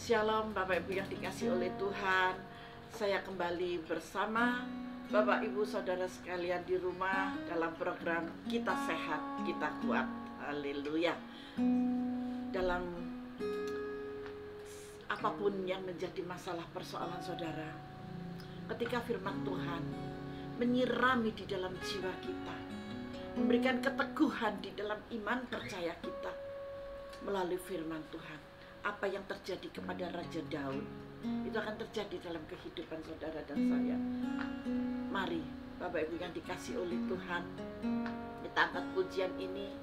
Shalom Bapak Ibu yang dikasihi oleh Tuhan. Saya kembali bersama Bapak Ibu Saudara sekalian di rumah dalam program Kita Sehat, Kita Kuat. Haleluya. Dalam apapun yang menjadi masalah persoalan saudara, ketika firman Tuhan menyirami di dalam jiwa kita, memberikan keteguhan di dalam iman percaya kita melalui firman Tuhan, apa yang terjadi kepada Raja Daud itu akan terjadi dalam kehidupan saudara dan saya. Mari Bapak Ibu yang dikasihi oleh Tuhan, kita angkat pujian ini,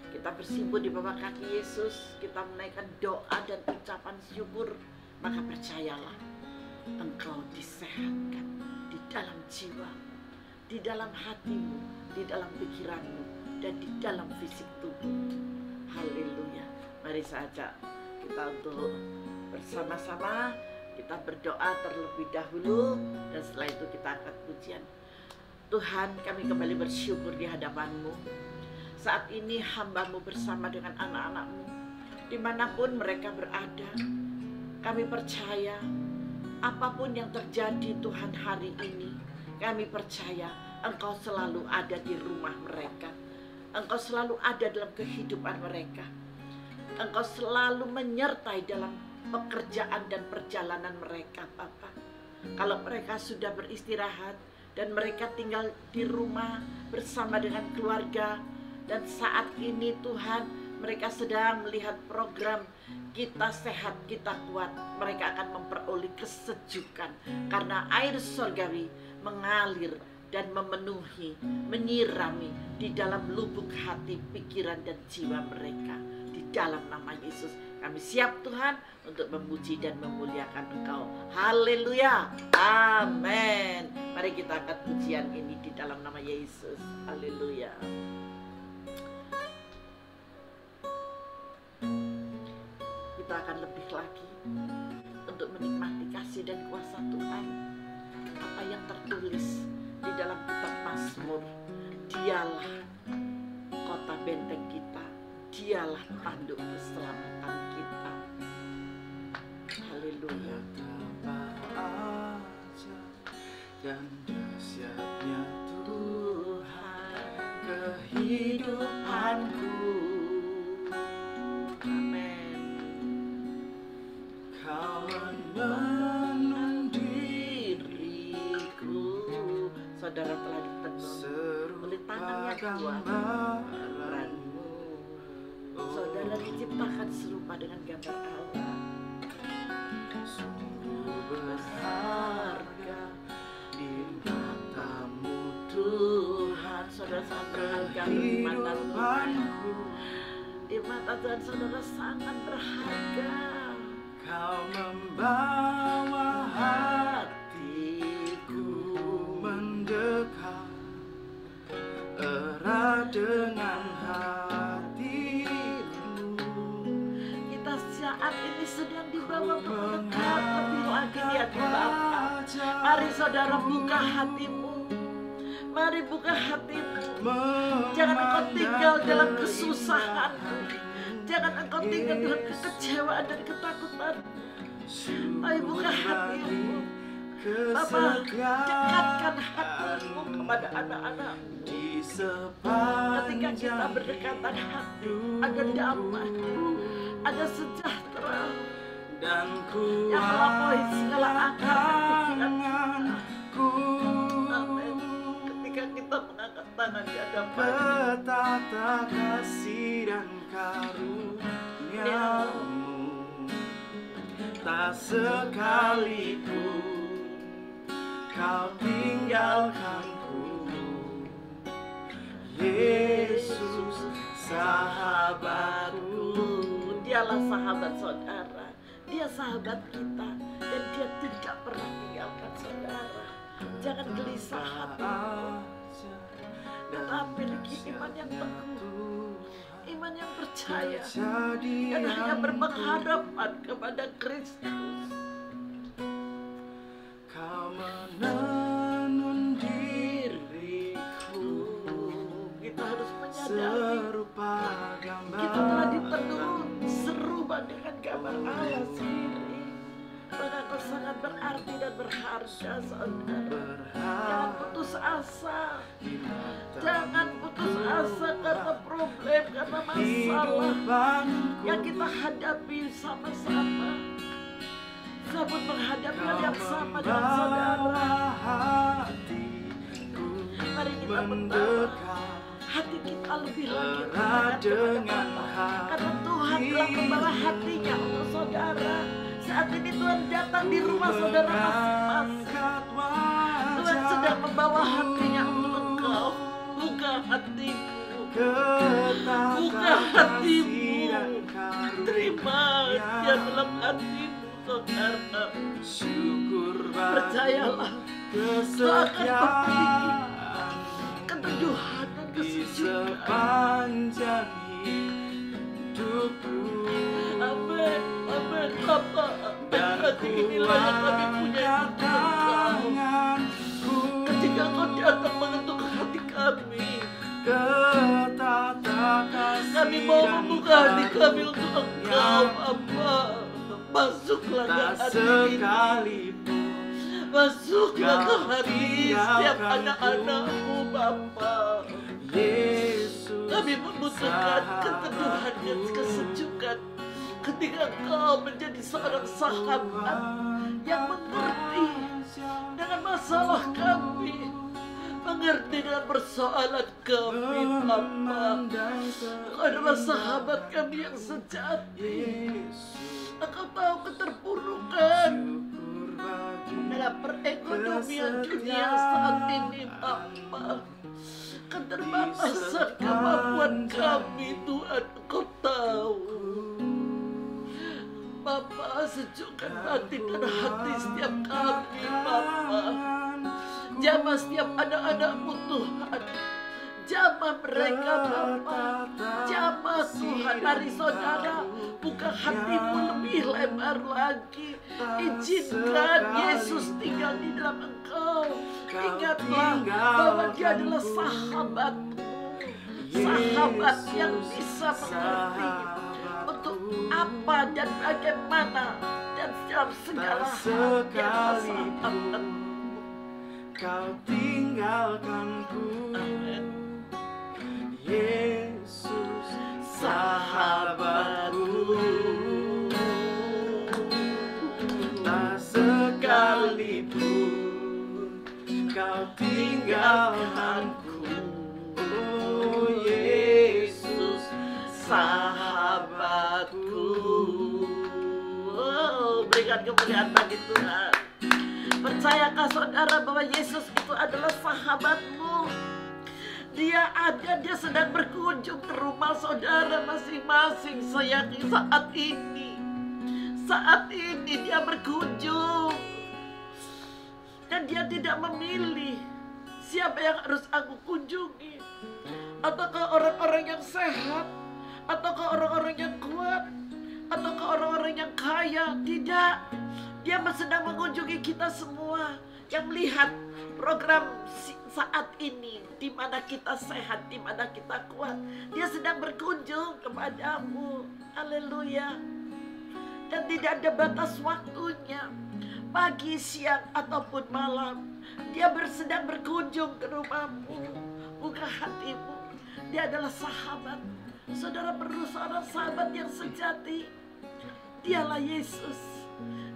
kita bersimpuh di bawah kaki Yesus, kita menaikkan doa dan ucapan syukur. Maka percayalah, engkau disehatkan di dalam jiwamu, di dalam hatimu, di dalam pikiranmu, dan di dalam fisik tubuh. Haleluya. Mari saja kita untuk bersama-sama kita berdoa terlebih dahulu, dan setelah itu kita angkat pujian. Tuhan, kami kembali bersyukur di hadapan-Mu. Saat ini hamba-Mu bersama dengan anak-anak-Mu dimanapun mereka berada. Kami percaya apapun yang terjadi Tuhan hari ini, kami percaya Engkau selalu ada di rumah mereka. Engkau selalu ada dalam kehidupan mereka. Engkau selalu menyertai dalam pekerjaan dan perjalanan mereka, Bapa. Kalau mereka sudah beristirahat dan mereka tinggal di rumah bersama dengan keluarga, dan saat ini Tuhan mereka sedang melihat program Kita Sehat, Kita Kuat, mereka akan memperoleh kesejukan karena air surgawi mengalir dan memenuhi, menyirami di dalam lubuk hati, pikiran, dan jiwa mereka. Di dalam nama Yesus kami siap Tuhan untuk memuji dan memuliakan Engkau. Haleluya, amin. Mari kita angkat pujian ini di dalam nama Yesus. Haleluya. Kita akan lebih lagi untuk menikmati kasih dan kuasa Tuhan. Apa yang tertulis di dalam kitab Mazmur, Dialah kota benteng kita, Dialah tanduk keselamatan kita. Haleluya. Dan dahsyatnya Tuhan kehidupanku. Amin. Kau menuntun diriku. Saudara telah ditenun oleh tangannya Tuhan. Saudara diciptakan serupa dengan gambar Allah. Sungguh berharga di matamu Tuhan. Saudara sangat berharga di mata Tuhan. Di mata Tuhan saudara sangat berharga. Kau membawa hatiku mendekat erat dengan hatimu. Kita saat ini sedang dibawa mendekat lebih lagi di hati Bapa. Mari saudara buka hatimu. Mari buka hatimu. Jangan engkau tinggal dalam kesusahan. Jangan engkau tinggal dalam kekecewaan dan ketakutan. Tapi buka hatimu. Bapa, dekatkan hatimu kepada anak-anakmu. Ketika kita berdekatan hati, ada damai, ada sejahtera dan yang melampaui segala akal dan pikiran. Amin. Ketika kita mengangkat tangan di hadapan betapa kasih dan karuniamu, tak sekalipun kau tinggalkanku. Yesus sahabatku. Dialah sahabat saudara. Dia sahabat kita dan dia tidak pernah tinggalkan saudara. Jangan gelisah hatimu, tetapi miliki iman yang teguh, iman yang percaya, dan hanya berpengharapan kepada Kristus. Kau menenun diriku. Kita harus menyadari serupa gambar kita telah ditenun serupa dengan gambar Allah sendiri. berharga, saudara. Jangan putus asa. Jangan putus asa karena problem, karena masalah yang kita hadapi sama-sama. Sambut menghadapi hal yang sama dengan saudara. Mari kita berdoa. Hati kita lebih lagi dengan karena Tuhan telah membawa hatinya untuk saudara. Saat ini Tuhan datang di rumah saudara masing-masing. Tuhan sedang membawa hatinya untuk engkau. Buka hatimu, buka hatimu, terima dia dalam hatimu, saudara. Percayalah, kau akan memiliki keteduhan dan kesejukan. Amin, amin, Bapa. Hati inilah yang kami punya untuk Engkau. Ketika Kau datang mengetuk hati kami, kami mau membuka hati kami untuk Engkau, Bapa. Masuklah ke hati ini. Masuklah ke hati setiap anak-anak-Mu, Bapa. Kami membutuhkan keteduhan dan kesejukan ketika Kau menjadi seorang sahabat yang mengerti dengan masalah kami, mengerti dengan persoalan kami, Bapa. Kau adalah sahabat kami yang sejati. Engkau tahu keterpurukan dalam perekonomian dunia saat ini, Bapa. Keterbatasan kemampuan kami, Tuhan, Engkau tahu. Bapa, sejukkan batin dan hati setiap kami, Bapa. Jamah setiap anak-anak-Mu, Tuhan. Jamah mereka, Bapa. Jamah, Tuhan. Mari saudara, buka hatimu lebih lebar lagi. Izinkan Yesus tinggal di dalam engkau. Ingatlah bahwa Dia adalah sahabatmu, sahabat yang bisa mengerti untuk apa dan bagaimana, dan dalam segala hal Dia adalah sahabatmu. Kau tinggalkanku, Amin. Yesus, sahabatku. Tak sekalipun Kau tinggalkanku, oh Yesus, sahabatku. Oh, berikan kemuliaan bagi Tuhan. Percayakah saudara bahwa Yesus itu adalah sahabatmu? Dia ada, Dia sedang berkunjung ke rumah saudara masing-masing. Saya yakin saat ini Dia berkunjung. Dan Dia tidak memilih siapa yang harus aku kunjungi. Ataukah orang-orang yang sehat, ataukah orang-orang yang kuat, ataukah orang-orang yang kaya. Tidak. Dia sedang mengunjungi kita semua yang melihat program saat ini, di mana kita sehat, di mana kita kuat. Dia sedang berkunjung kepadamu. Haleluya. Dan tidak ada batas waktunya, pagi, siang, ataupun malam. Dia sedang berkunjung ke rumahmu. Buka hatimu. Dia adalah sahabat. Saudara perlu seorang sahabat yang sejati. Dialah Yesus.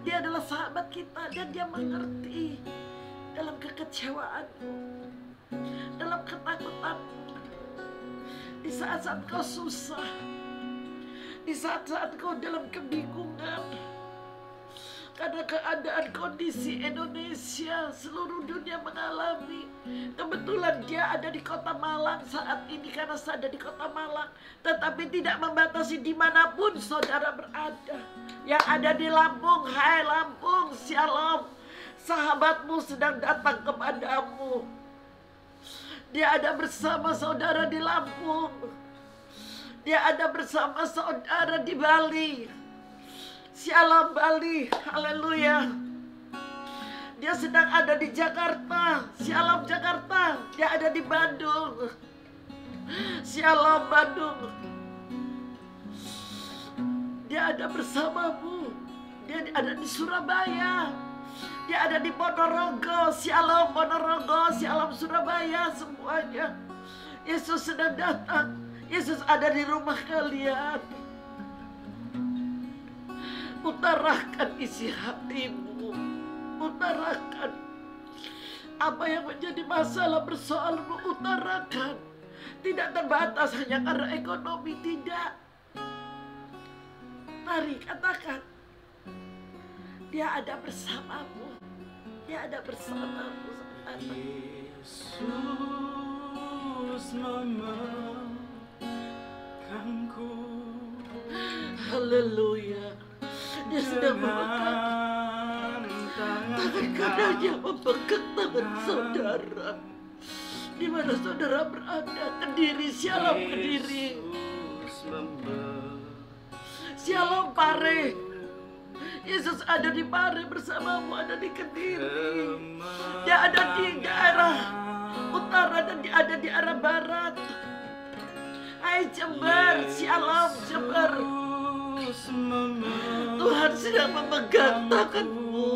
Dia adalah sahabat kita, dan Dia mengerti dalam kekecewaanmu, dalam ketakutanmu, di saat-saat kau susah, di saat-saat kau dalam kebingungan karena keadaan kondisi Indonesia. Seluruh dunia mengalami. Kebetulan Dia ada di kota Malang saat ini, karena saya ada di kota Malang. Tetapi tidak membatasi dimanapun saudara berada. Yang ada di Lampung, hai Lampung, shalom. Sahabatmu sedang datang kepadamu. Dia ada bersama saudara di Lampung. Dia ada bersama saudara di Bali. Shalom Bali, haleluya. Dia sedang ada di Jakarta. Shalom Jakarta. Dia ada di Bandung. Shalom Bandung. Dia ada bersamamu. Dia ada di Surabaya. Dia ada di Ponorogo, Shalom Ponorogo, Shalom Surabaya, semuanya. Yesus sedang datang. Yesus ada di rumah kalian. Utarakan isi hatimu. Utarakan apa yang menjadi masalah persoalanmu, utarakan. Tidak terbatas hanya karena ekonomi, tidak. Mari katakan, Dia ada bersamamu. Dia ada bersamamu. Yesus memegangku. Haleluya. Dia sedang memegang tangan kanannya, memegang tangan saudara. Di mana saudara berada, Kediri, Shalom Kediri. Shalom Pare. Yesus ada di Pare bersamamu, ada di Kediri. Dia ada di daerah utara dan dia ada di arah barat. Hai Jember, Shalom Jember. Tuhan sedang memegang tanganmu.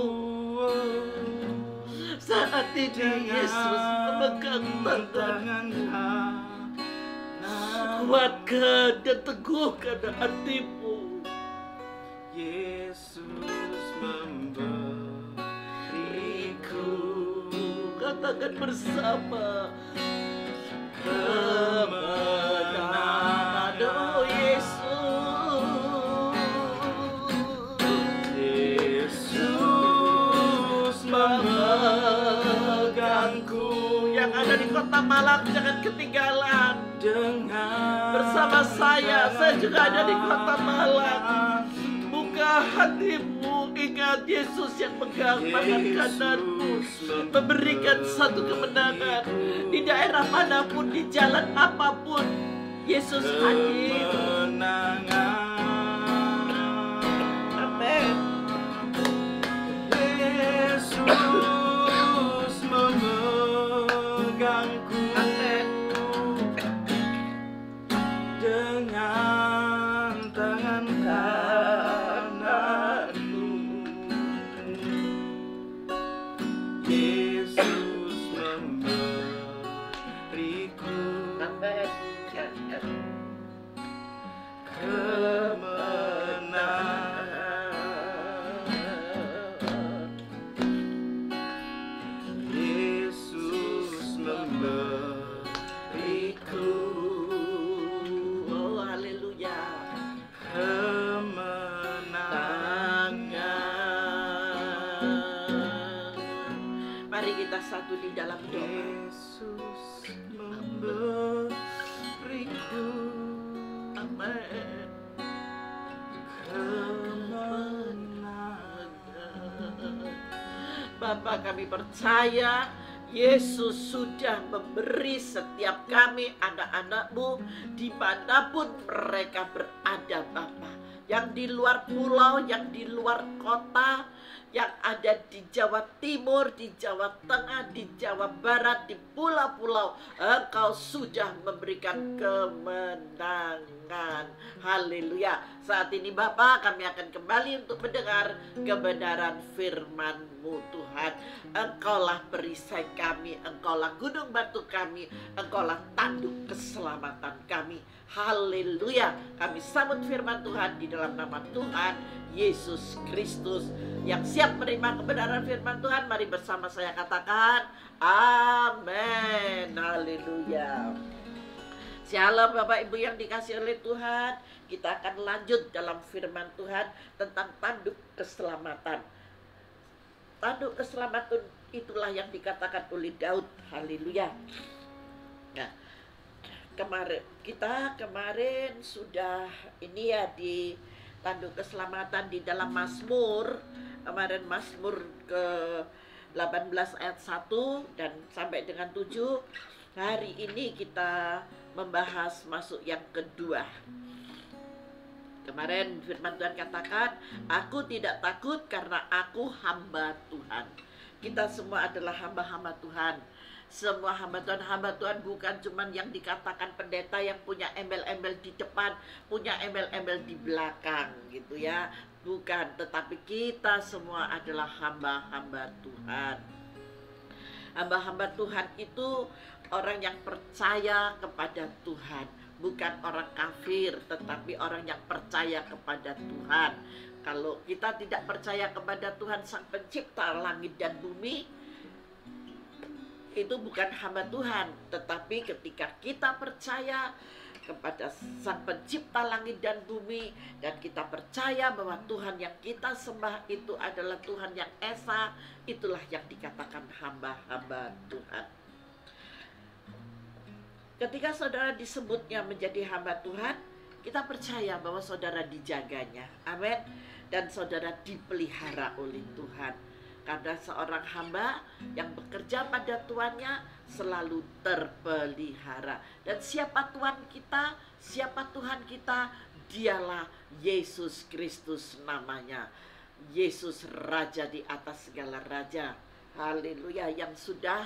Saat ini Yesus memegang tanganmu. Kuatkan dan teguhkan hatimu. Yesus memberiku. Katakan bersama, kemenangan. Oh Yesus memegangku. Yang ada di kota Malang jangan ketinggalan. Bersama saya juga ada di kota Malang. Buka hatimu, ingat Yesus yang pegang tangan kananmu, memberikan satu kemenangan. Di daerah manapun, di jalan apapun, Yesus hadir. Amin. Yesus memegangku. Dengan tangan kananmu. Yesus memberiku kemenangan. Yesus memberiku kemenangan. Mari kita satu di dalam doa. Yesus memberiku Amin. kemenangan. Bapa, kami percaya Yesus sudah memberi setiap kami anak-anak-Mu dimanapun mereka berada, Bapa. Yang di luar pulau, yang di luar kota, yang ada di Jawa Timur, di Jawa Tengah, di Jawa Barat, di pulau-pulau, Engkau sudah memberikan kemenangan. Haleluya. Saat ini Bapa, kami akan kembali untuk mendengar kebenaran firman-Mu, Tuhan. Engkaulah perisai kami, Engkaulah gunung batu kami, Engkaulah tanduk keselamatan kami. Haleluya. Kami sambut firman Tuhan di dalam nama Tuhan Yesus Kristus. Yang siap menerima kebenaran firman Tuhan, mari bersama saya katakan amin. Haleluya. Shalom Bapak Ibu yang dikasihi oleh Tuhan. Kita akan lanjut dalam firman Tuhan tentang tanduk keselamatan. Tanduk keselamatan itulah yang dikatakan oleh Daud. Haleluya. Nah, kemarin sudah ini ya di tanduk keselamatan di dalam Mazmur. Kemarin Mazmur ke 18 ayat 1 dan sampai dengan 7. Hari ini kita membahas masuk yang kedua. Kemarin firman Tuhan katakan, aku tidak takut karena aku hamba Tuhan. Kita semua adalah hamba-hamba Tuhan. Semua hamba Tuhan bukan cuman yang dikatakan pendeta yang punya embel-embel di depan, punya embel-embel di belakang gitu ya. Bukan, tetapi kita semua adalah hamba-hamba Tuhan. Hamba-hamba Tuhan itu orang yang percaya kepada Tuhan, bukan orang kafir, tetapi orang yang percaya kepada Tuhan. Kalau kita tidak percaya kepada Tuhan Sang Pencipta langit dan bumi, itu bukan hamba Tuhan. Tetapi ketika kita percaya kepada Sang Pencipta langit dan bumi, dan kita percaya bahwa Tuhan yang kita sembah itu adalah Tuhan yang esa, itulah yang dikatakan hamba-hamba Tuhan. Ketika saudara disebutnya menjadi hamba Tuhan, kita percaya bahwa saudara dijaganya, amin, dan saudara dipelihara oleh Tuhan. Karena seorang hamba yang bekerja pada tuannya selalu terpelihara. Dan siapa Tuhan kita? Siapa Tuhan kita? Dialah Yesus Kristus namanya. Yesus Raja di atas segala raja. Haleluya, yang sudah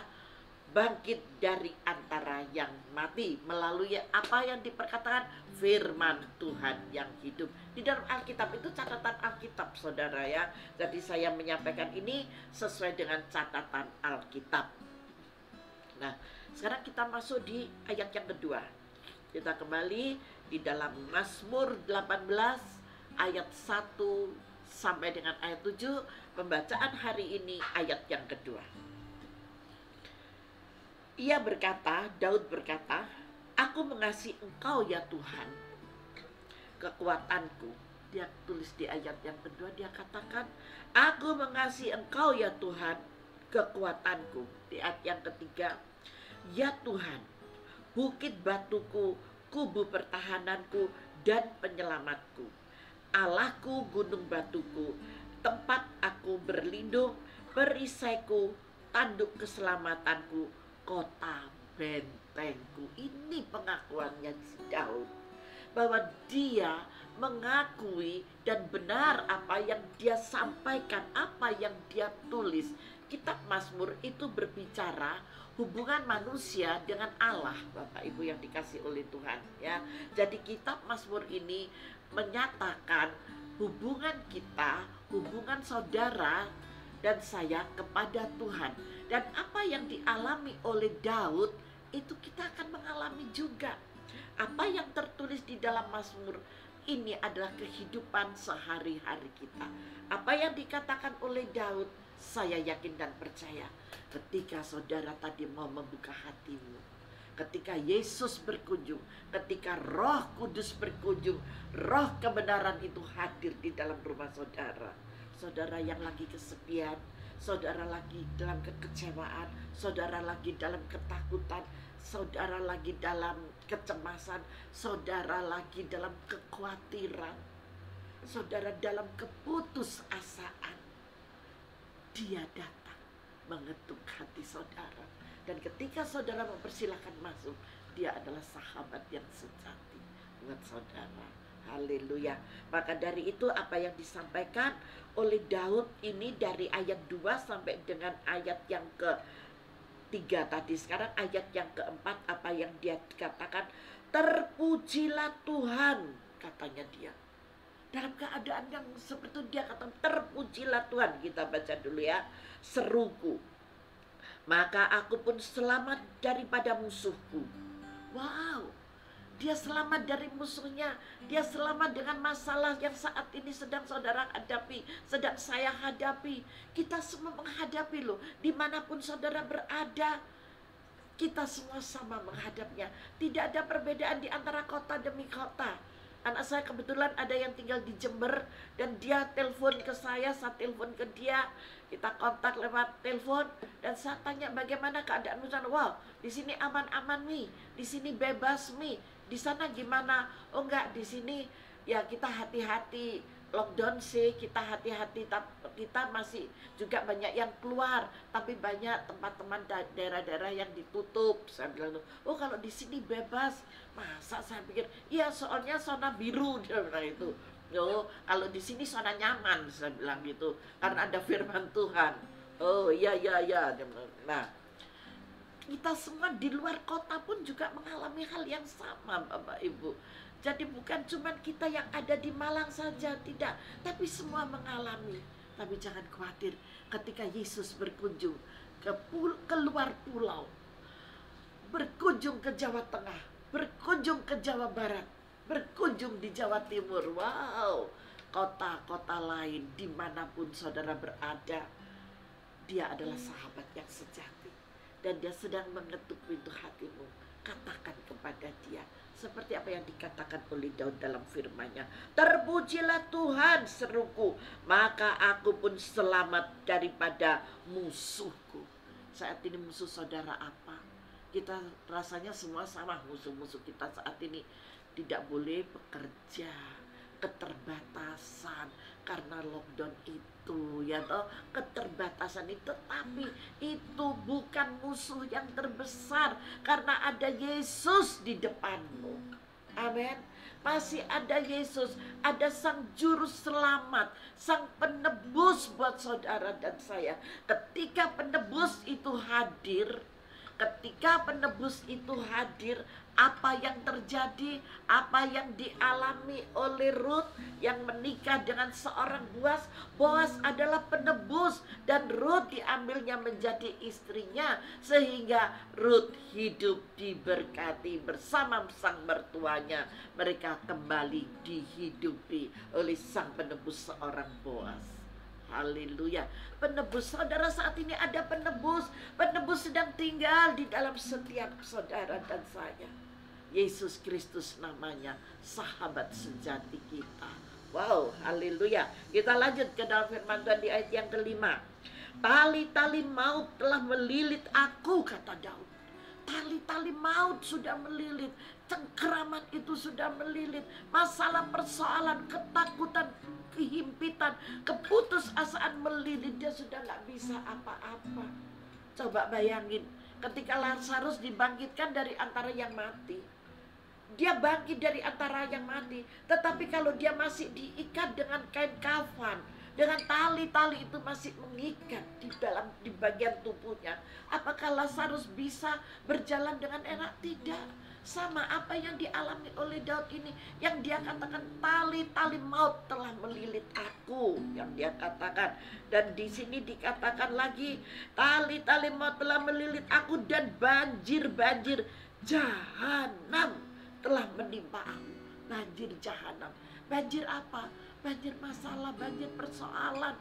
bangkit dari antara yang mati melalui apa yang diperkatakan firman Tuhan yang hidup. Di dalam Alkitab itu catatan Alkitab, saudara ya. Jadi saya menyampaikan ini sesuai dengan catatan Alkitab. Nah, sekarang kita masuk di ayat yang kedua. Kita kembali di dalam Mazmur 18 ayat 1 sampai dengan ayat 7. Pembacaan hari ini ayat yang kedua. Ia berkata, Daud berkata, aku mengasihi Engkau ya Tuhan, kekuatanku. Dia tulis di ayat yang kedua, dia katakan, aku mengasihi Engkau ya Tuhan, kekuatanku. Di ayat yang ketiga, ya Tuhan, bukit batuku, kubu pertahananku, dan penyelamatku. Allahku, gunung batuku, tempat aku berlindung, perisaiku, tanduk keselamatanku, kota bentengku. Ini pengakuannya Daud, bahwa dia mengakui dan benar apa yang dia sampaikan, apa yang dia tulis. Kitab Mazmur itu berbicara hubungan manusia dengan Allah, Bapak Ibu yang dikasih oleh Tuhan ya. Jadi kitab Mazmur ini menyatakan hubungan kita, hubungan saudara dan saya kepada Tuhan. Dan apa yang dialami oleh Daud, itu kita akan mengalami juga. Apa yang tertulis di dalam Mazmur ini adalah kehidupan sehari-hari kita. Apa yang dikatakan oleh Daud, saya yakin dan percaya. Ketika saudara tadi mau membuka hatimu, ketika Yesus berkunjung, ketika Roh Kudus berkunjung, Roh kebenaran itu hadir di dalam rumah saudara. Saudara yang lagi kesepian, saudara lagi dalam kekecewaan, saudara lagi dalam ketakutan, saudara lagi dalam kecemasan, saudara lagi dalam kekhawatiran, saudara dalam keputusasaan, dia datang mengetuk hati saudara. Dan ketika saudara mempersilahkan masuk, dia adalah sahabat yang sejati buat saudara. Haleluya. Maka dari itu apa yang disampaikan oleh Daud ini dari ayat 2 sampai dengan ayat yang ke-3 tadi. Sekarang ayat yang keempat, apa yang dia katakan, terpujilah Tuhan, katanya dia. Dalam keadaan yang seperti itu dia katakan, terpujilah Tuhan. Kita baca dulu ya. Seruku, maka aku pun selamat daripada musuhku. Wow, dia selamat dari musuhnya. Dia selamat dengan masalah yang saat ini sedang saudara hadapi, sedang saya hadapi. Kita semua menghadapi loh. Dimanapun saudara berada, kita semua sama menghadapnya. Tidak ada perbedaan di antara kota demi kota. Anak saya kebetulan ada yang tinggal di Jember, dan dia telepon ke saya telepon ke dia. Kita kontak lewat telepon, dan saya tanya bagaimana keadaanmu sana. Wow, di sini aman-aman Mi, di sini bebas Mi. Di sana gimana? Oh enggak, di sini ya kita hati-hati, lockdown sih, kita hati-hati, kita masih juga banyak yang keluar, tapi banyak tempat-teman daerah-daerah yang ditutup. Saya bilang, oh kalau di sini bebas. Masa saya pikir, iya soalnya zona biru, dia bilang itu. Oh, kalau di sini zona nyaman, saya bilang gitu, karena ada firman Tuhan. Oh iya. Nah, kita semua di luar kota pun juga mengalami hal yang sama, Bapak Ibu. Jadi bukan cuma kita yang ada di Malang saja, tidak, tapi semua mengalami. Tapi jangan khawatir, ketika Yesus berkunjung ke luar pulau, berkunjung ke Jawa Tengah, berkunjung ke Jawa Barat, berkunjung di Jawa Timur, wow, kota-kota lain dimanapun saudara berada, dia adalah sahabat yang sejati. Dan dia sedang mengetuk pintu hatimu. Katakan kepada dia seperti apa yang dikatakan oleh Daud dalam firman-Nya. Terpujilah Tuhan, seruku, maka aku pun selamat daripada musuhku. Saat ini musuh saudara apa? Kita rasanya semua sama musuh-musuh kita saat ini. Tidak boleh bekerja, keterbatasan karena lockdown itu, ya toh, keterbatasan itu. Tapi itu bukan musuh yang terbesar, karena ada Yesus di depanmu. Amin. Masih ada Yesus, ada Sang Juru Selamat, Sang Penebus buat saudara dan saya. Ketika penebus itu hadir, apa yang terjadi, apa yang dialami oleh Ruth yang menikah dengan seorang Boas adalah penebus, dan Ruth diambilnya menjadi istrinya, sehingga Ruth hidup diberkati bersama sang mertuanya. Mereka kembali dihidupi oleh sang penebus, seorang Boas. Haleluya. Penebus, saudara, saat ini ada penebus. Penebus sedang tinggal di dalam setiap saudara dan saya. Yesus Kristus namanya, sahabat sejati kita. Wow, haleluya. Kita lanjut ke dalam firman Tuhan di ayat yang kelima. Tali-tali maut telah melilit aku, kata Daud. Tali-tali maut sudah melilit, cengkeraman itu sudah melilit, masalah, persoalan, ketakutan, kehimpitan, keputusasaan melilit. Dia sudah gak bisa apa-apa. Coba bayangin, ketika Lazarus dibangkitkan dari antara yang mati, dia bangkit dari antara yang mati, tetapi kalau dia masih diikat dengan kain kafan, dengan tali-tali itu masih mengikat di bagian tubuhnya, apakah Lazarus bisa berjalan dengan enak? Tidak. Sama apa yang dialami oleh Daud ini, yang dia katakan tali-tali maut telah melilit aku, yang dia katakan. Dan di sini dikatakan lagi, tali-tali maut telah melilit aku, dan banjir-banjir jahanam telah menimpa aku. Banjir jahanam. Banjir apa? Banjir masalah, banjir persoalan.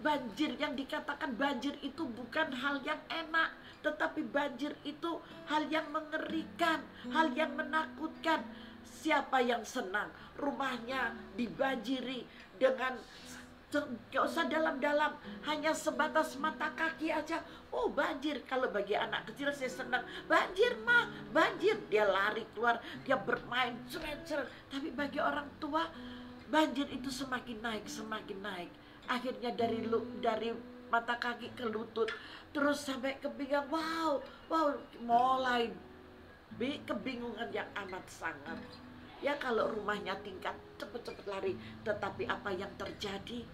Banjir, yang dikatakan banjir itu bukan hal yang enak, tetapi banjir itu hal yang mengerikan, hal yang menakutkan. Siapa yang senang rumahnya dibanjiri dengan, gak usah dalam-dalam, hanya sebatas mata kaki aja, oh banjir. Kalau bagi anak kecil saya senang, banjir mah, banjir, dia lari keluar, dia bermain, ceret-ceret. Tapi bagi orang tua, banjir itu semakin naik, semakin naik. Akhirnya dari mata kaki ke lutut, terus sampai ke pinggang. Wow, mulai kebingungan yang amat sangat. Ya, kalau rumahnya tingkat, cepet-cepet lari. Tetapi apa yang terjadi?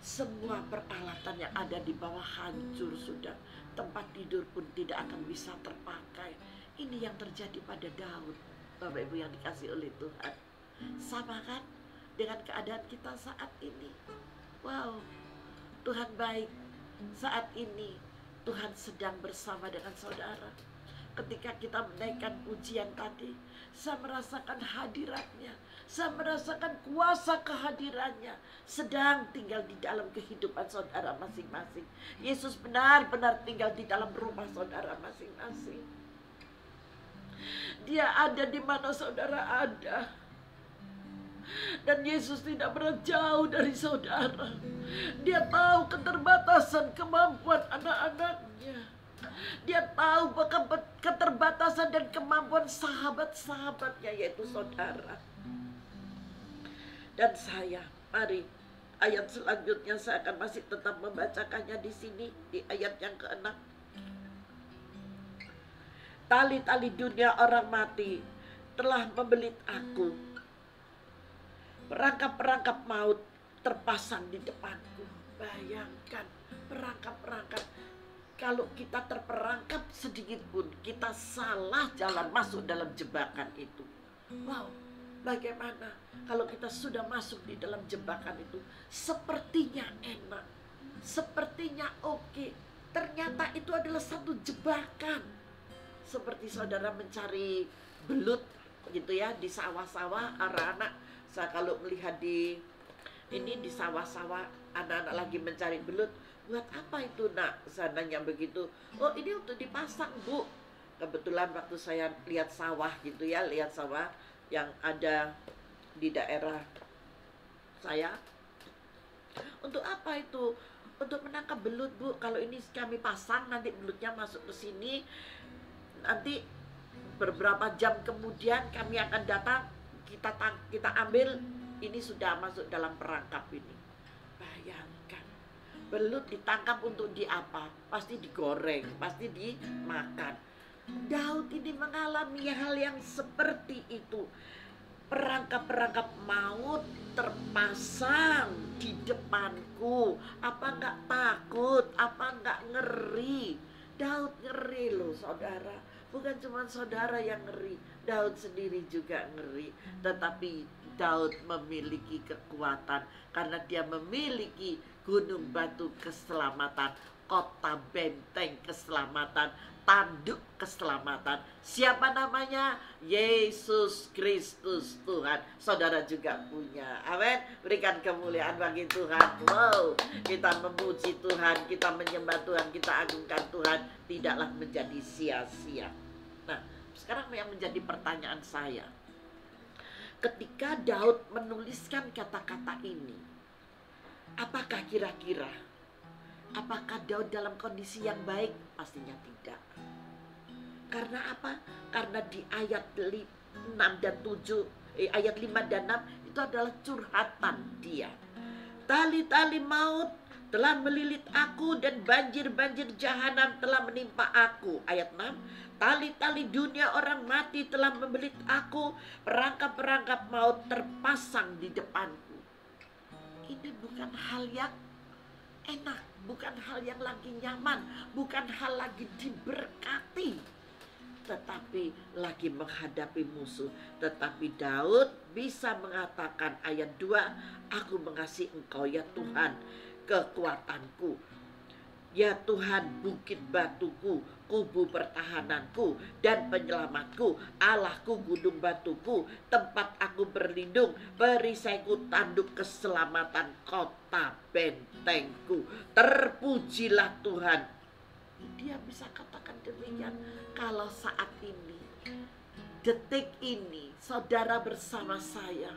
Semua peralatan yang ada di bawah hancur sudah. Tempat tidur pun tidak akan bisa terpakai. Ini yang terjadi pada Daud, Bapak Ibu yang dikasih oleh Tuhan. Sama kan dengan keadaan kita saat ini. Wow, Tuhan baik. Saat ini Tuhan sedang bersama dengan saudara. Ketika kita menaikkan pujian tadi, saya merasakan hadiratnya, saya merasakan kuasa kehadirannya sedang tinggal di dalam kehidupan saudara masing-masing. Yesus benar-benar tinggal di dalam rumah saudara masing-masing. Dia ada di mana saudara ada. Dan Yesus tidak pernah jauh dari saudara. Dia tahu keterbatasan kemampuan anak-anaknya. Dia tahu keterbatasan dan kemampuan sahabat-sahabatnya, yaitu saudara. Dan saya, mari ayat selanjutnya saya akan masih tetap membacakannya di sini, di ayat yang ke-6. Tali-tali dunia orang mati telah membelit aku. Perangkap-perangkap maut terpasang di depanku. Bayangkan, perangkap-perangkap. Kalau kita terperangkap sedikit pun, kita salah jalan masuk dalam jebakan itu. Wow, bagaimana kalau kita sudah masuk di dalam jebakan itu, sepertinya enak, sepertinya oke, ternyata itu adalah satu jebakan. Seperti saudara mencari belut gitu ya di sawah-sawah. Anak-anak, saya kalau melihat di sawah-sawah, anak-anak lagi mencari belut. Buat apa itu nak? Sananya begitu. Oh, ini untuk dipasang, Bu. Kebetulan waktu saya lihat sawah gitu ya, lihat sawah yang ada di daerah saya. Untuk apa itu? Untuk menangkap belut, Bu. Kalau ini kami pasang, nanti belutnya masuk ke sini. Nanti beberapa jam kemudian kami akan datang, kita ambil, ini sudah masuk dalam perangkap ini. Bayangkan, belut ditangkap untuk di apa? Pasti digoreng, pasti dimakan. Daud ini mengalami hal yang seperti itu. Perangkap-perangkap maut terpasang di depanku. Apa enggak takut? Apa enggak ngeri? Daud ngeri loh saudara. Bukan cuma saudara yang ngeri, Daud sendiri juga ngeri. Tetapi Daud memiliki kekuatan karena dia memiliki gunung batu keselamatan, kota benteng keselamatan, tanduk keselamatan. Siapa namanya? Yesus Kristus Tuhan. Saudara juga punya. Amin. Berikan kemuliaan bagi Tuhan. Wow, kita memuji Tuhan, kita menyembah Tuhan, kita agungkan Tuhan, tidaklah menjadi sia-sia. Nah, sekarang yang menjadi pertanyaan saya, ketika Daud menuliskan kata-kata ini, apakah kira-kira apakah Daud dalam kondisi yang baik? Pastinya tidak. Karena apa? Karena di ayat 6 dan 7, ayat 5 dan 6 itu adalah curhatan dia. Tali-tali maut telah melilit aku dan banjir-banjir jahanam telah menimpa aku. Ayat 6, tali-tali dunia orang mati telah membelit aku, perangkap-perangkap maut terpasang di depanku. Ini bukan hal yang enak, bukan hal yang lagi nyaman, bukan hal lagi diberkati, tetapi lagi menghadapi musuh. Tetapi Daud bisa mengatakan ayat 2, aku mengasihi Engkau ya Tuhan, kekuatanku. Ya Tuhan, bukit batuku, kubu pertahananku dan penyelamatku, Allahku, gunung batuku, tempat aku berlindung, perisaiku, tanduk keselamatan, kota bentengku. Terpujilah Tuhan. Dia bisa katakan demikian. Kalau saat ini, detik ini, saudara bersama saya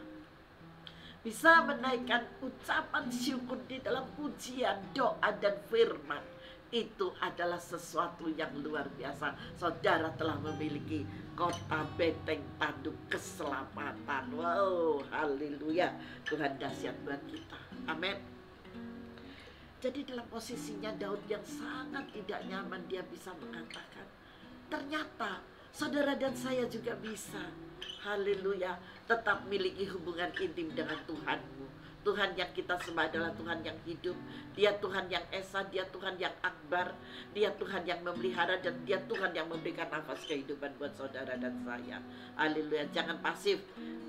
bisa menaikkan ucapan syukur di dalam pujian, doa dan firman, itu adalah sesuatu yang luar biasa. Saudara telah memiliki kota benteng tanduk keselamatan. Wow, haleluya. Tuhan dahsyat buat kita. Amin. Jadi dalam posisinya Daud yang sangat tidak nyaman, dia bisa mengatakan, ternyata saudara dan saya juga bisa, haleluya, tetap miliki hubungan intim dengan Tuhanmu. Tuhan yang kita sembah adalah Tuhan yang hidup. Dia Tuhan yang esa, Dia Tuhan yang akbar, Dia Tuhan yang memelihara, dan Dia Tuhan yang memberikan nafas kehidupan buat saudara dan saya. Haleluya. Jangan pasif,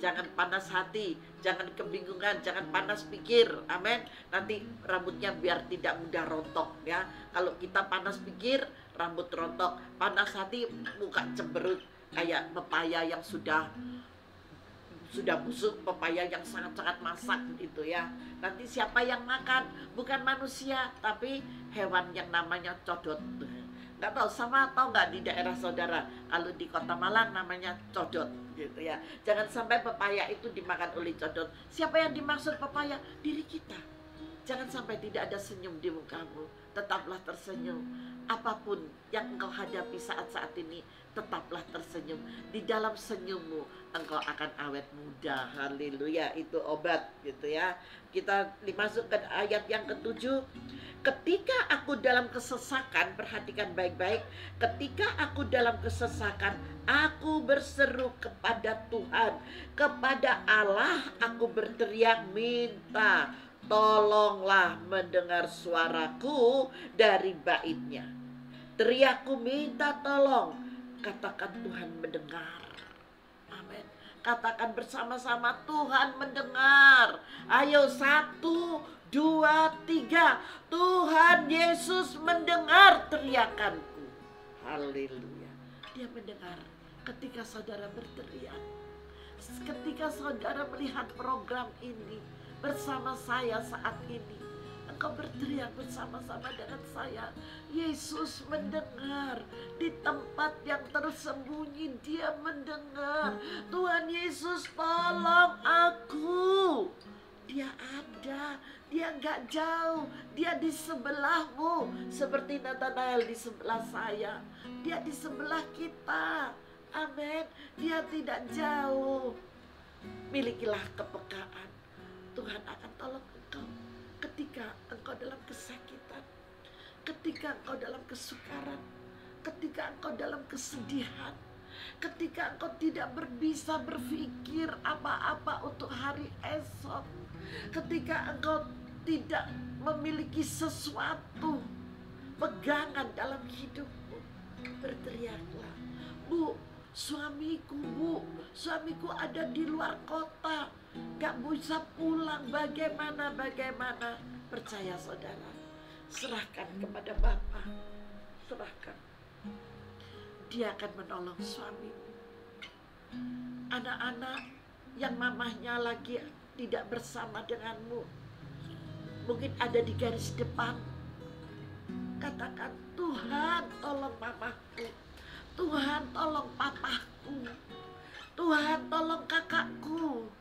jangan panas hati, jangan kebingungan, jangan panas pikir. Amin. Nanti rambutnya biar tidak mudah rontok ya. Kalau kita panas pikir, rambut rontok. Panas hati, muka cemberut kayak pepaya yang sudah busuk, pepaya yang sangat-sangat masak gitu ya. Nanti siapa yang makan? Bukan manusia, tapi hewan yang namanya codot. Nggak tahu sama atau nggak di daerah saudara. Kalau di Kota Malang namanya codot gitu ya. Jangan sampai pepaya itu dimakan oleh codot. Siapa yang dimaksud pepaya? Diri kita. Jangan sampai tidak ada senyum di mukamu. Tetaplah tersenyum. Apapun yang engkau hadapi saat-saat ini, tetaplah tersenyum. Di dalam senyummu engkau akan awet muda. Haleluya. Itu obat gitu ya. Kita dimasukkan ayat yang ke-7. Ketika aku dalam kesesakan, perhatikan baik-baik. Ketika aku dalam kesesakan, aku berseru kepada Tuhan, kepada Allah aku berteriak minta, tolonglah mendengar suaraku dari baitnya. Teriakku minta tolong, katakan Tuhan mendengar. Amin. Katakan bersama-sama, Tuhan mendengar. Ayo 1, 2, 3. Tuhan Yesus mendengar teriakanku. Haleluya. Dia mendengar ketika saudara berteriak. Ketika saudara melihat program ini bersama saya saat ini, engkau berteriak bersama-sama dengan saya. Yesus mendengar. Di tempat yang tersembunyi dia mendengar. Tuhan Yesus, tolong aku. Dia ada, dia gak jauh, dia di sebelahmu. Seperti Nathanael di sebelah saya, dia di sebelah kita. Amin. Dia tidak jauh. Milikilah kepekaan. Tuhan akan tolong engkau ketika engkau dalam kesakitan, ketika engkau dalam kesukaran, ketika engkau dalam kesedihan, ketika engkau tidak bisa berpikir apa-apa untuk hari esok, ketika engkau tidak memiliki sesuatu pegangan dalam hidupmu. Berteriaklah, Bu, suamiku ada di luar kota, gak bisa pulang, bagaimana. Percaya saudara, serahkan kepada Bapa, serahkan. Dia akan menolong suamimu. Anak-anak yang mamahnya lagi tidak bersama denganmu, mungkin ada di garis depan. Katakan, Tuhan tolong mamaku, Tuhan tolong papaku, Tuhan tolong kakakku.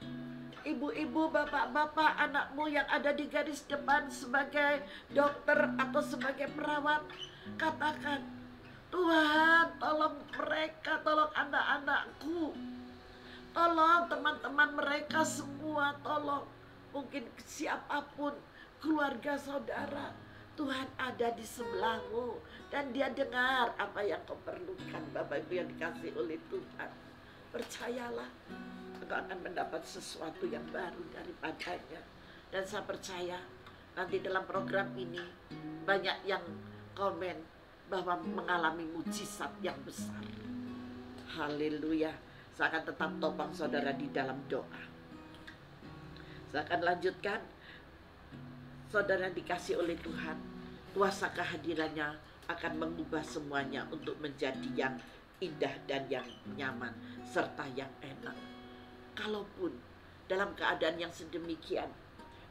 Ibu-ibu, bapak-bapak, anakmu yang ada di garis depan sebagai dokter atau sebagai perawat, katakan, Tuhan tolong mereka, tolong anak-anakku, tolong teman-teman mereka semua, tolong. Mungkin siapapun, keluarga saudara, Tuhan ada di sebelahmu dan dia dengar apa yang kau perlukan. Bapak Ibu yang dikasih oleh Tuhan, percayalah, engkau akan mendapat sesuatu yang baru daripadanya. Dan saya percaya nanti dalam program ini banyak yang komen bahwa mengalami mujizat yang besar. Haleluya. Saya akan tetap topang saudara di dalam doa. Saya akan lanjutkan. Saudara dikasih oleh Tuhan, kuasa kehadirannya akan mengubah semuanya untuk menjadi yang indah dan yang nyaman serta yang enak. Kalaupun dalam keadaan yang sedemikian,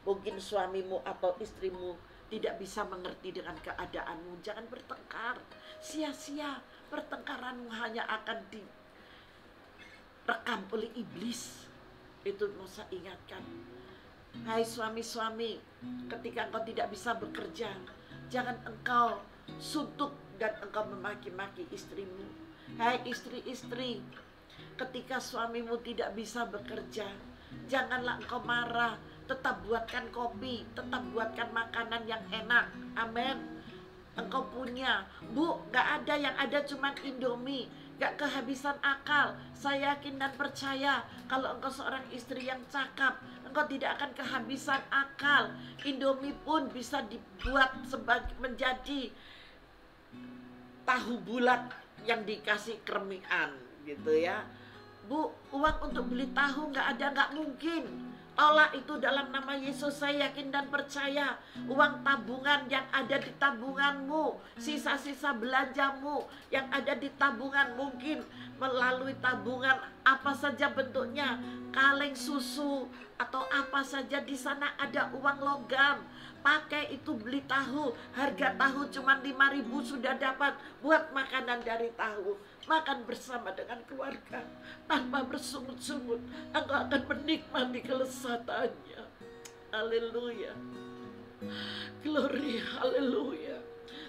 mungkin suamimu atau istrimu tidak bisa mengerti dengan keadaanmu, jangan bertengkar. Sia-sia pertengkaranmu hanya akan direkam oleh iblis. Itu mau saya ingatkan. Hai suami-suami, ketika engkau tidak bisa bekerja, jangan engkau suntuk dan engkau memaki-maki istrimu. Hai istri-istri, ketika suamimu tidak bisa bekerja, janganlah engkau marah. Tetap buatkan kopi, tetap buatkan makanan yang enak. Amin. Engkau punya, Bu, gak ada, yang ada cuman Indomie. Gak kehabisan akal. Saya yakin dan percaya kalau engkau seorang istri yang cakap, engkau tidak akan kehabisan akal. Indomie pun bisa dibuat menjadi tahu bulat yang dikasih kremian gitu ya. Bu, uang untuk beli tahu gak ada, gak mungkin. Tolak itu dalam nama Yesus. Saya yakin dan percaya uang tabungan yang ada di tabunganmu, sisa-sisa belanjamu yang ada di tabungan, mungkin melalui tabungan apa saja bentuknya, kaleng susu atau apa saja, di sana ada uang logam. Pakai itu beli tahu. Harga tahu cuma 5.000 sudah dapat buat makanan dari tahu. Makan bersama dengan keluarga tanpa bersungut-sungut. Engkau akan menikmati kelezatannya. Haleluya. Glory, haleluya.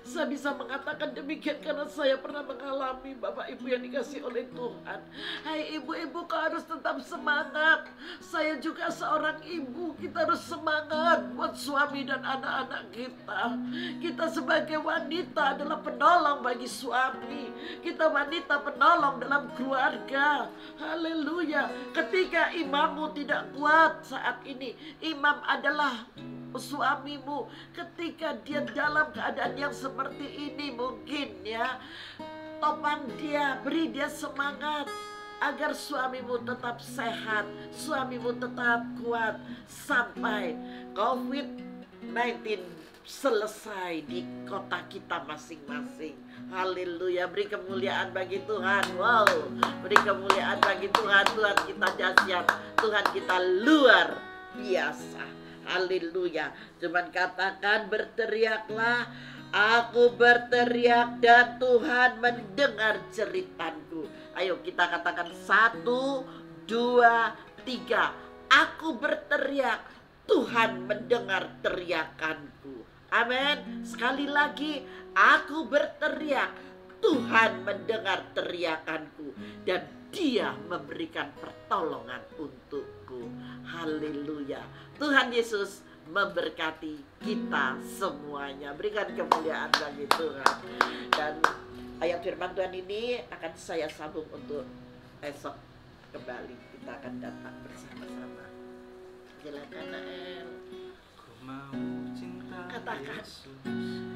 Saya bisa mengatakan demikian karena saya pernah mengalami, Bapak Ibu yang dikasih oleh Tuhan. Hai ibu-ibu, kau harus tetap semangat. Saya juga seorang ibu, kita harus semangat buat suami dan anak-anak kita. Kita sebagai wanita adalah penolong bagi suami. Kita wanita penolong dalam keluarga. Haleluya. Ketika imammu tidak kuat saat ini, imam adalah suamimu. Ketika dia dalam keadaan yang seperti ini, mungkin ya, topang dia, beri dia semangat. agar suamimu tetap sehat, suamimu tetap kuat sampai COVID-19 selesai di kota kita masing-masing. Haleluya, beri kemuliaan bagi Tuhan. Wow, beri kemuliaan bagi Tuhan. Tuhan kita dahsyat, Tuhan kita luar biasa. Haleluya. Cuman katakan, berteriaklah, aku berteriak dan Tuhan mendengar jeritanku. Ayo kita katakan 1, 2, 3. Aku berteriak, Tuhan mendengar teriakanku. Amin. Sekali lagi, aku berteriak, Tuhan mendengar teriakanku dan Dia memberikan pertolongan untukku. Haleluya. Tuhan Yesus memberkati kita semuanya. Berikan kemuliaan bagi Tuhan. Dan ayat firman Tuhan ini akan saya sambung untuk esok kembali. Kita akan datang bersama-sama. Silakan Nael. Katakan,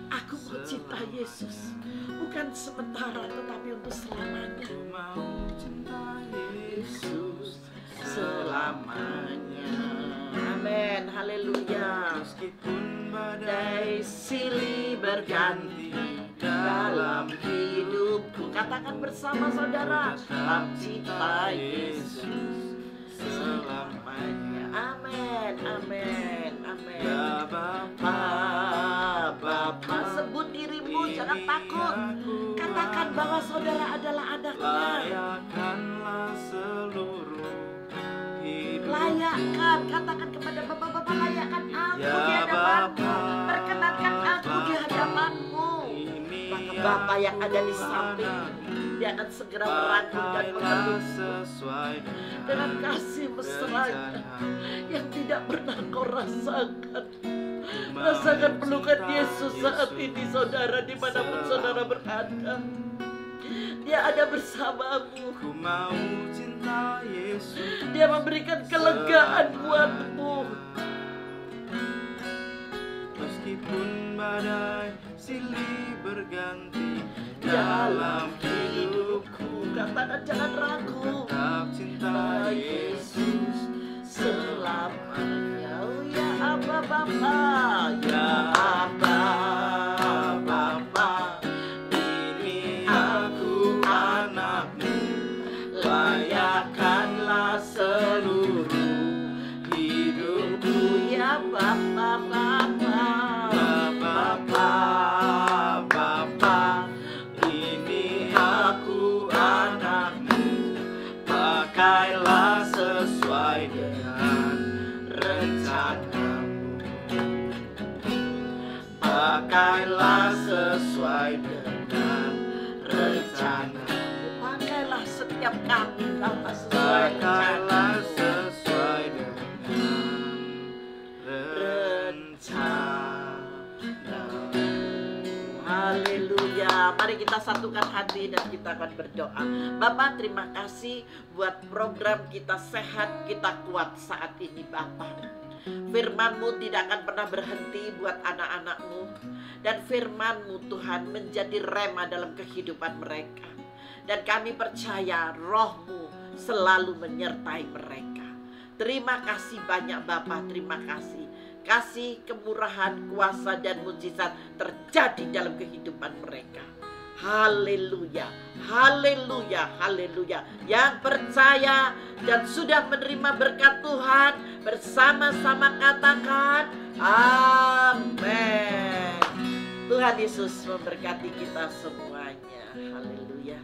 aku mau cinta Yesus, bukan sementara tetapi untuk selamanya. Aku mau cinta Yesus Selamanya. Amin. Haleluya. meskipun Badai badai silih berganti dalam hidupku. Katakan bersama saudara, tetap cinta Yesus selamanya. Amin. Amin. Amin. Ya Bapa, Bapa, sebut dirimu, jangan takut. Katakan bahwa saudara adalah anaknya. layakkanlah seluruh hidup. Layakkan, katakan kepada Bapak, layakkan aku Ya di hadapanmu, Bapa, perkenankan aku di hadapanmu. Ini Maka Bapa yang ada di samping, Dia akan segera merangkul dan memeluk sesuai dengan kasih mesra yang tidak pernah kau rasakan. Rasakan pelukan Yesus saat ini saudara, dimanapun saudara berada. Dia ada bersamamu. Ku mau cinta Yesus Dia memberikan kelegaan buatmu. meskipun badai silih berganti Dalam hidupku, katakan jangan ragu. tetap cinta Yesus selamanya. Oh ya Abba Bapa, ya Abba Bapa, ini aku anakmu, layakkanlah seluruh hidupku. Ya Bapa Bapa, Bapa Bapa, ini aku anakmu, pakailah sesuai dengan rencanamu. Pakailah sesuai dengan rencanamu. Pakailah setiap kami, Bapa, sesuai pakailah rencanamu. sesuai dengan Rencanamu. Haleluya. Mari kita satukan hati dan kita akan berdoa. Bapa, terima kasih buat program Kita Sehat, Kita Kuat saat ini Bapa. Firman-Mu tidak akan pernah berhenti buat anak-anak-Mu. Dan firman-Mu Tuhan menjadi rema dalam kehidupan mereka. Dan kami percaya Roh-Mu selalu menyertai mereka. Terima kasih banyak Bapa, terima kasih. Kasih, kemurahan, kuasa dan mujizat terjadi dalam kehidupan mereka. Haleluya, haleluya, haleluya. Yang percaya dan sudah menerima berkat Tuhan, bersama-sama katakan amin. Tuhan Yesus memberkati kita semuanya. Haleluya.